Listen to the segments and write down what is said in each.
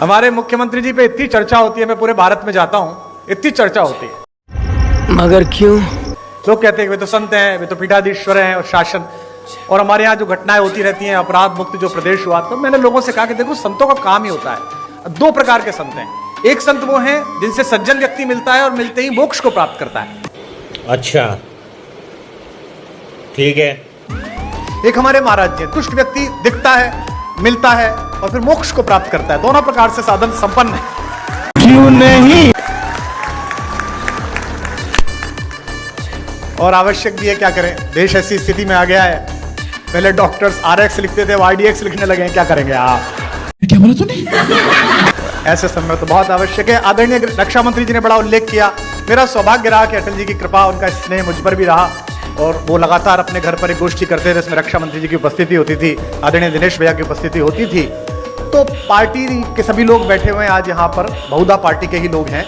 हमारे मुख्यमंत्री जी पे इतनी चर्चा होती है, मैं पूरे भारत में जाता हूँ, इतनी चर्चा होती है, मगर क्यों? लोग कहते हैं वे तो संत हैं, वे तो पीठाधीश्वर हैं और शासन, और हमारे यहाँ जो घटनाएं होती रहती हैं, अपराध मुक्त जो प्रदेश हुआ, तो मैंने लोगों से कहा कि देखो संतों का काम ही होता है, दो प्रकार के संत हैं। एक संत वो हैं जिनसे सज्जन व्यक्ति मिलता है और मिलते ही मोक्ष को प्राप्त करता है। अच्छा, ठीक है। एक हमारे महाराज जी, दुष्ट व्यक्ति दिखता है, मिलता है और फिर मोक्ष को प्राप्त करता है। दोनों प्रकार से साधन संपन्न है। क्यों नहीं? और आवश्यक भी है, क्या करें, देश ऐसी स्थिति में आ गया है, पहले डॉक्टर्स RX लिखते थे, YDX लिखने लगे हैं, क्या करेंगे आप? क्या बोला तूने? ऐसे समय तो बहुत आवश्यक है। आदरणीय रक्षा मंत्री जी ने बड़ा उल्लेख किया, मेरा सौभाग्य रहा कि अटल जी की कृपा, उनका स्नेह मुझ पर भी रहा और वो लगातार अपने घर पर एक गोष्ठी करते थे, इसमें रक्षा मंत्री जी की उपस्थिति होती थी, आदरणीय दिनेश भैया की उपस्थिति होती थी। तो पार्टी के सभी लोग बैठे हुए हैं आज यहाँ पर, बहुधा पार्टी के ही लोग हैं।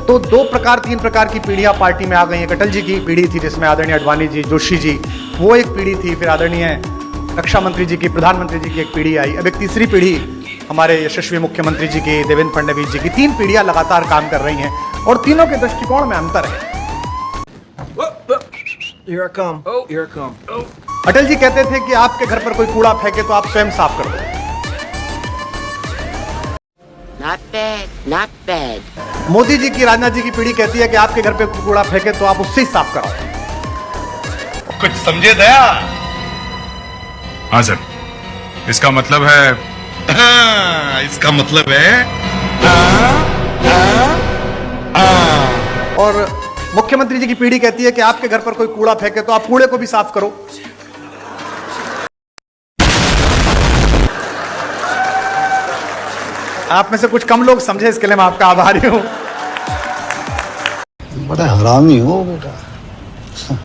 तो तीन प्रकार की पीढ़ियां पार्टी में आ गई हैं। अटल जी की पीढ़ी थी जिसमें आदरणीय अडवाणी जी, जोशी जी, वो एक पीढ़ी थी। फिर आदरणीय रक्षा मंत्री जी की, प्रधानमंत्री जी की एक पीढ़ी आई। अब एक तीसरी पीढ़ी हमारे यशस्वी मुख्यमंत्री जी की, देवेंद्र फडणवीस जी की। तीन पीढ़ियां लगातार काम कर रही हैं और तीनों के दृष्टिकोण में अंतर है। Here I come. Oh, here I come. Atal ji कहते थे कि आपके घर पर कोई कूड़ा फेंके तो आप स्वयं साफ कर दो। Not bad, not bad. Modi ji की, राजनाथ जी की पीढ़ी कहती है कि आपके घर पे कूड़ा फेंके तो आप उससे ही साफ कराओ। कुछ समझे दया? हाँ सर, इसका मतलब है इसका मतलब है और मुख्यमंत्री जी की पीढ़ी कहती है कि आपके घर पर कोई कूड़ा फेंके तो आप कूड़े को भी साफ करो। आप में से कुछ कम लोग समझे, इसके लिए मैं आपका आभारी हूं। बड़ा हरामी हो बेटा।